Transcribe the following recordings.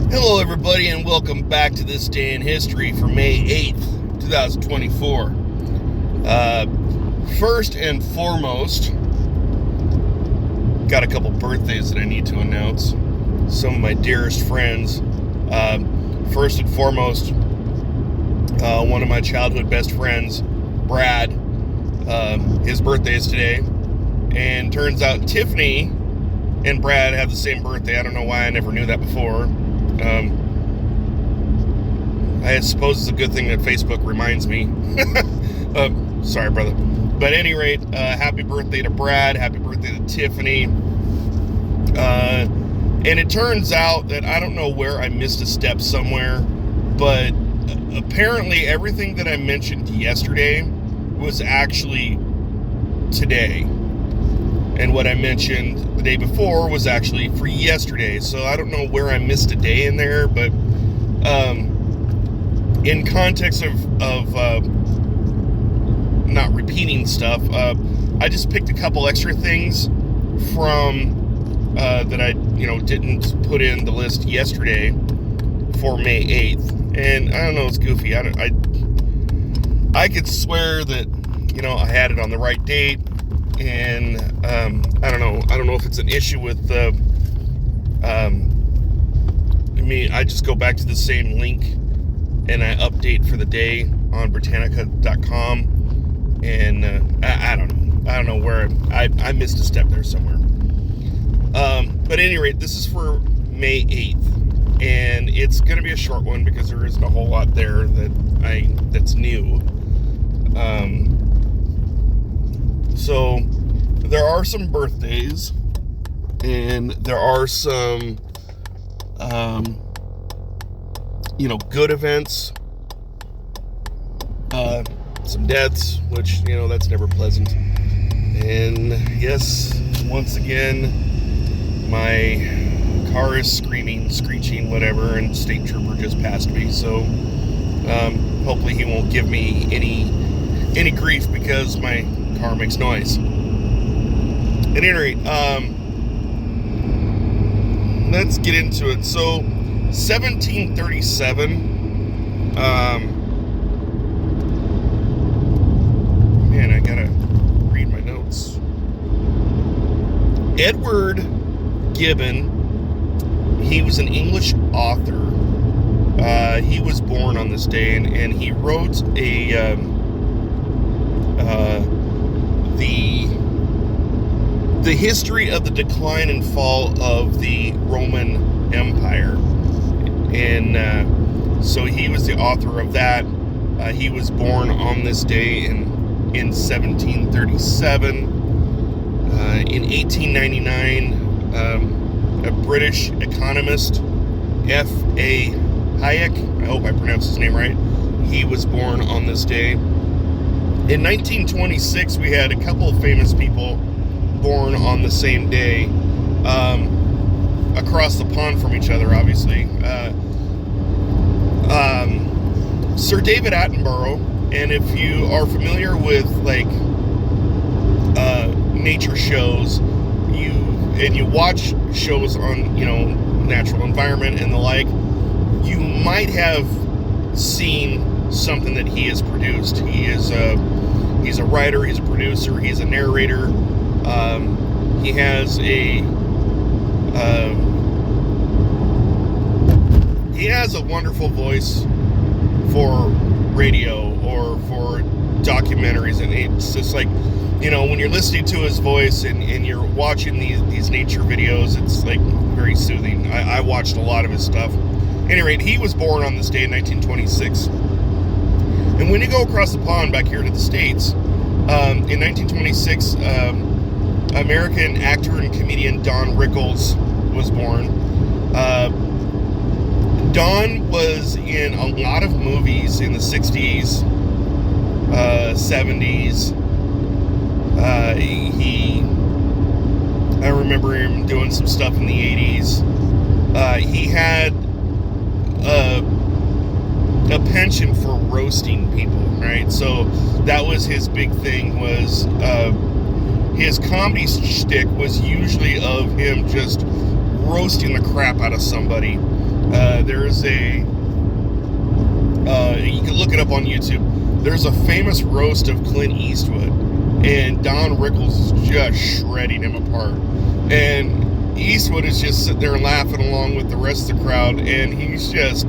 Hello, everybody, and welcome back to this day in history for May 8th, 2024. First and foremost, got a couple birthdays that I need to announce. Some of my dearest friends. First and foremost, one of my childhood best friends, Brad. His birthday is today. And turns out Tiffany and Brad have the same birthday. I don't know why I never knew that before. I suppose it's a good thing that Facebook reminds me. Sorry, brother. But at any rate, happy birthday to Brad. Happy birthday to Tiffany. And it turns out that I don't know where I missed a step somewhere, but apparently everything that I mentioned yesterday was actually today. And what I mentioned the day before was actually for yesterday. So I don't know where I missed a day in there, but in context of not repeating stuff, I just picked a couple extra things from that I didn't put in the list yesterday for May 8th. And I don't know, it's goofy. I could swear that I had it on the right date. And I don't know if it's an issue with I just go back to the same link and I update for the day on Britannica.com, and I don't know where I missed a step there somewhere. But at any rate, this is for May 8th, and it's going to be a short one because there isn't a whole lot there that's new. So there are some birthdays, and there are some, good events, some deaths, which, that's never pleasant. And yes, once again, my car is screeching, whatever, and state trooper just passed me, so, hopefully he won't give me any grief because my car makes noise. At any rate, let's get into it. So, 1737, man, I gotta read my notes. Edward Gibbon, he was an English author. He was born on this day, and he wrote the history of the decline and fall of the Roman Empire. And so he was the author of that. He was born on this day in 1737. In 1899, a British economist, F.A. Hayek, I hope I pronounced his name right, he was born on this day. In 1926, we had a couple of famous people born on the same day, across the pond from each other, obviously. Sir David Attenborough, and if you are familiar with nature shows, you watch shows on natural environment and the like, you might have seen something that he has produced. He's a writer, he's a producer, he's a narrator. He has a wonderful voice for radio or for documentaries, and it's just like, when you're listening to his voice and you're watching these nature videos, it's like very soothing. I watched a lot of his stuff. At any rate, he was born on this day in 1926. And when you go across the pond back here to the States, in 1926, American actor and comedian Don Rickles was born. Don was in a lot of movies in the 60s, 70s. I remember him doing some stuff in the 80s. He had a penchant for roasting people, right? So that was his big thing, was his comedy shtick was usually of him just roasting the crap out of somebody. There's a you can look it up on YouTube. There's a famous roast of Clint Eastwood, and Don Rickles is just shredding him apart, and Eastwood is just sitting there laughing along with the rest of the crowd, and he's just,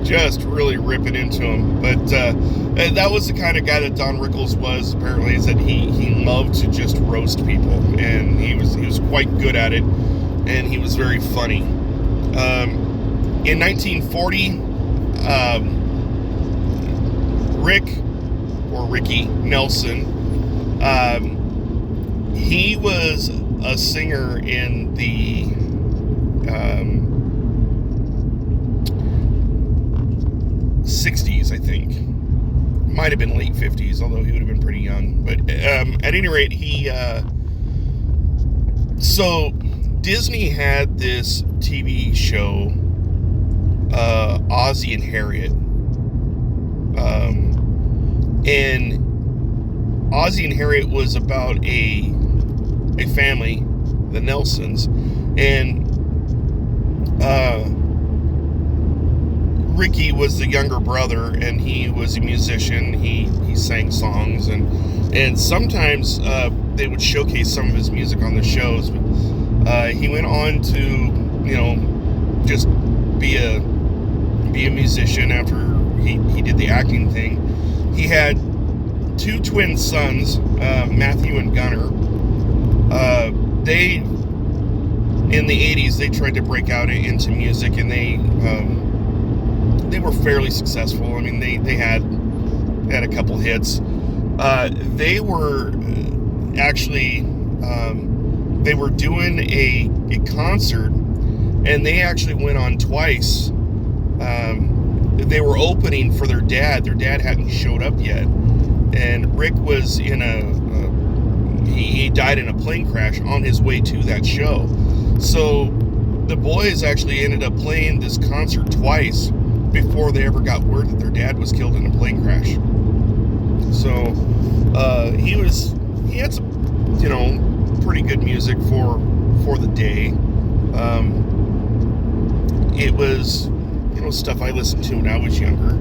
just really ripping into him. But that was the kind of guy that Don Rickles was, apparently, is that he loved to just roast people, and he was quite good at it, and he was very funny. In 1940, Ricky Nelson, he was a singer in the 60s, I think. Might have been late 50s, although he would have been pretty young. But at any rate, so Disney had this TV show, Ozzie and Harriet. And Ozzie and Harriet was about a family, the Nelsons, and Ricky was the younger brother, and he was a musician. He sang songs, and sometimes they would showcase some of his music on the shows. But he went on to, just be a musician after he did the acting thing. He had two twin sons, Matthew and Gunnar. They, in the 80s, they tried to break out into music, and they were fairly successful. I mean, they had a couple hits. They were actually they were doing a concert, and they actually went on twice. They were opening for their dad. Their dad hadn't showed up yet, and Rick was in he died in a plane crash on his way to that show. So the boys actually ended up playing this concert twice before they ever got word that their dad was killed in a plane crash. So he had some, pretty good music for the day. It was, stuff I listened to when I was younger. I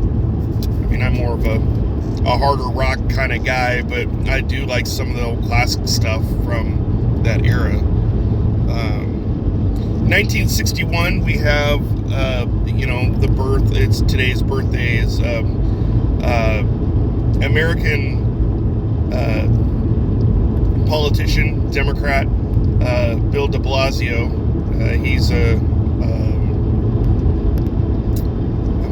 mean, I'm more of a harder rock kind of guy, but I do like some of the old classic stuff from that era. 1961, we have, the birth, today's birthday is American politician, Democrat, Bill de Blasio. He's I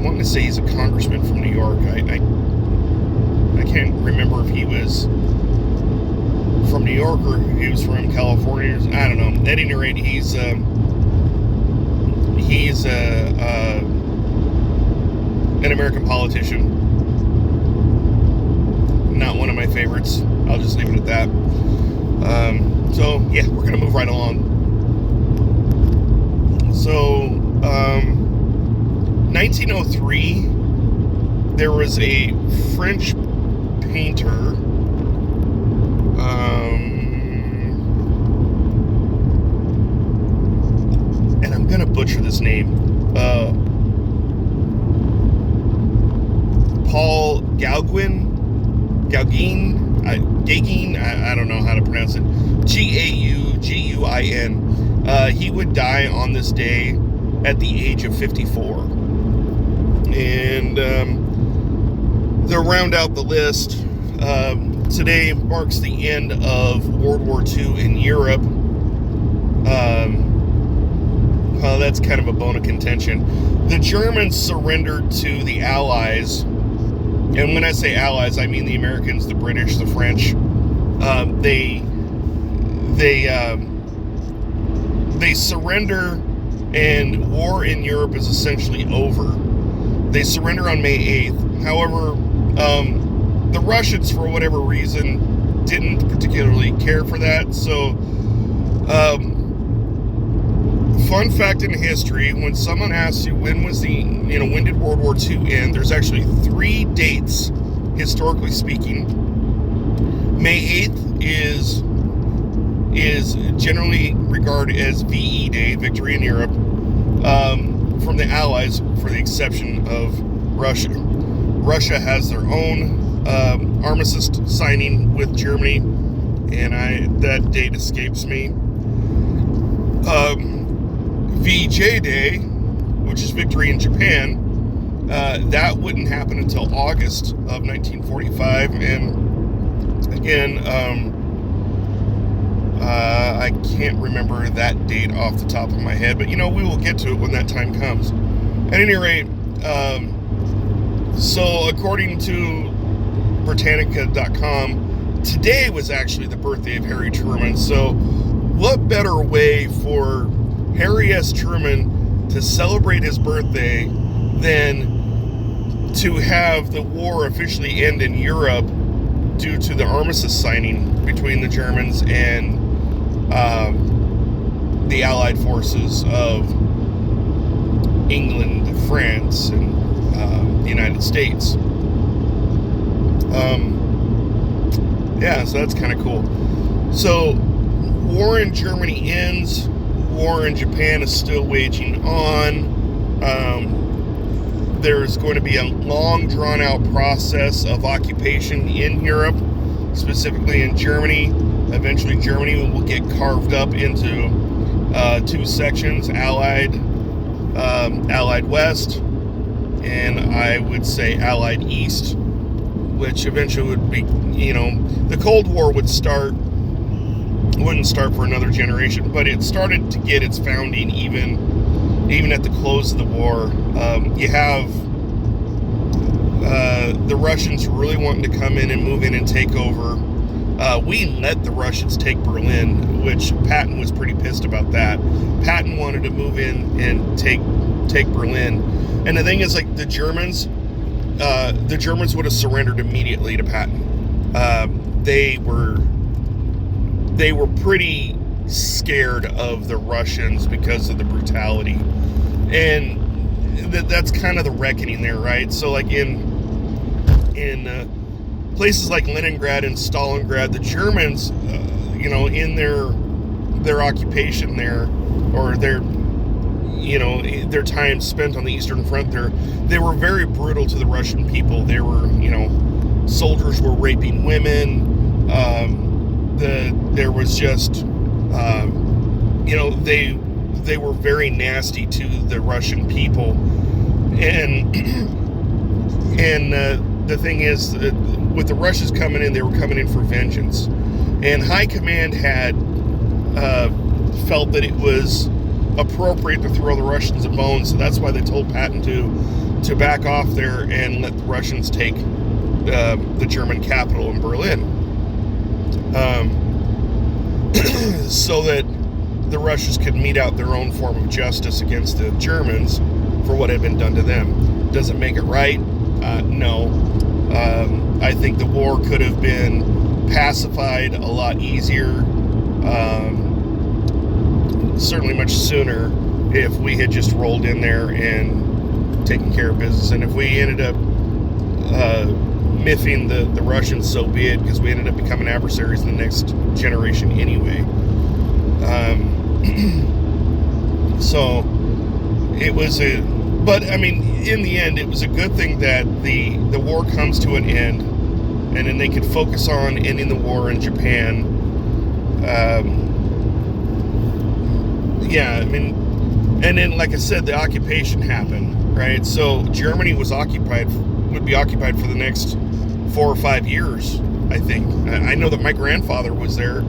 want to say he's a congressman from New York. I can't remember if he was from New York or if he was from California. I don't know. At any rate, he's an American politician. Not one of my favorites. I'll just leave it at that. So yeah, we're gonna move right along. So 1903, there was a French painter, and I'm gonna butcher this name, Paul Gauguin, I don't know how to pronounce it, Gauguin. He would die on this day at the age of 54. And to round out the list, today marks the end of World War II in Europe. Well, that's kind of a bone of contention. The Germans surrendered to the Allies, and when I say Allies, I mean the Americans, the British, the French. They surrender, and war in Europe is essentially over. They surrender on May 8th. However, the Russians, for whatever reason, didn't particularly care for that. So, fun fact in history, when someone asks you when did World War II end, there's actually 3 dates, historically speaking. May 8th is generally regarded as VE Day, Victory in Europe. allies, for the exception of Russia. Russia has their own armistice signing with Germany, and that date escapes me. VJ Day, which is Victory in Japan, that wouldn't happen until August of 1945, and again, I can't remember that date off the top of my head, but we will get to it when that time comes. At any rate, so according to Britannica.com, today was actually the birthday of Harry Truman. So what better way for Harry S. Truman to celebrate his birthday than to have the war officially end in Europe due to the armistice signing between the Germans and the Allied forces of England, France, and the United States. So that's kind of cool. So war in Germany ends. War in Japan is still waging on. There's going to be a long, drawn-out process of occupation in Europe, specifically in Germany. Eventually, Germany will get carved up into two sections: Allied West, and I would say Allied East, which eventually would be, the Cold War wouldn't start for another generation, but it started to get its founding even at the close of the war. You have the Russians really wanting to come in and move in and take over. We let the Russians take Berlin, which Patton was pretty pissed about that. Patton wanted to move in and take Berlin. And the thing is, like, the Germans would have surrendered immediately to Patton. They were pretty scared of the Russians because of the brutality. And that's kind of the reckoning there, right? So, like, in places like Leningrad and Stalingrad, the Germans, in their occupation there, or their time spent on the Eastern Front there, they were very brutal to the Russian people. They were, soldiers were raping women. There was just, they were very nasty to the Russian people. And the thing is, with the Russians coming in, they were coming in for vengeance. And High Command had felt that it was appropriate to throw the Russians a bone, so that's why they told Patton to back off there and let the Russians take the German capital in Berlin, so that the Russians could mete out their own form of justice against the Germans for what had been done to them. Does it make it right? No. I think the war could have been pacified a lot easier, certainly much sooner, if we had just rolled in there and taken care of business. And if we ended up miffing the Russians, so be it, because we ended up becoming adversaries in the next generation anyway. So it was but I mean, in the end, it was a good thing that the war comes to an end, and then they could focus on ending the war in Japan. I mean, and then, like I said, the occupation happened, right? So Germany would be occupied for the next 4 or 5 years, I think. I know that my grandfather was there.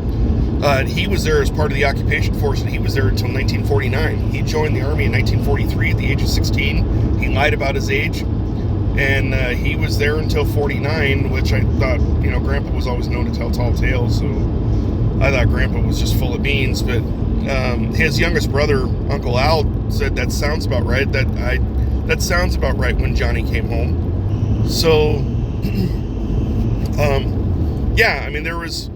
He was there as part of the occupation force, and he was there until 1949. He joined the army in 1943 at the age of 16. He lied about his age, and he was there until 49, which I thought, Grandpa was always known to tell tall tales, so I thought Grandpa was just full of beans. But his youngest brother, Uncle Al, said that sounds about right. That sounds about right when Johnny came home. So, I mean, there was,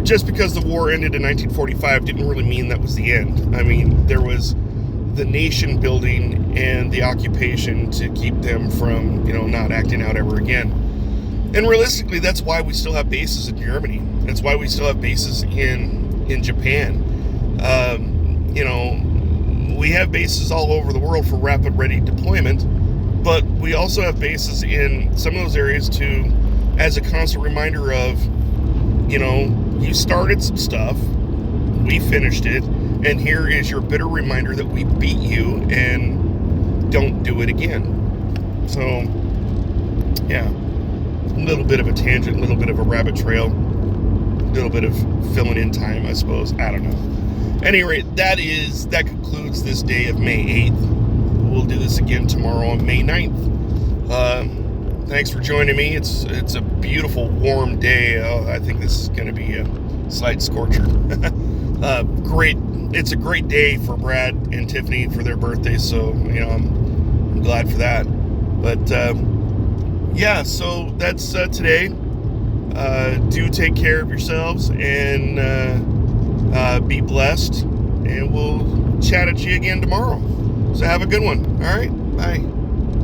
just because the war ended in 1945 didn't really mean that was the end. I mean, there was the nation building and the occupation to keep them from, not acting out ever again. And realistically, that's why we still have bases in Germany. That's why we still have bases in Japan. we have bases all over the world for rapid ready deployment, but we also have bases in some of those areas to, as a constant reminder of, you started some stuff, we finished it, and here is your bitter reminder that we beat you, and don't do it again. So, yeah, a little bit of a tangent, a little bit of a rabbit trail, a little bit of filling in time, I suppose. I don't know. At any rate, that concludes this day of May 8th. We'll do this again tomorrow on May 9th. Thanks for joining me. It's a beautiful, warm day. I think this is going to be a slight scorcher. Great. It's a great day for Brad and Tiffany for their birthdays, so I'm glad for that. But yeah, so that's today. Do take care of yourselves and be blessed, and we'll chat at you again tomorrow. So have a good one. All right, bye.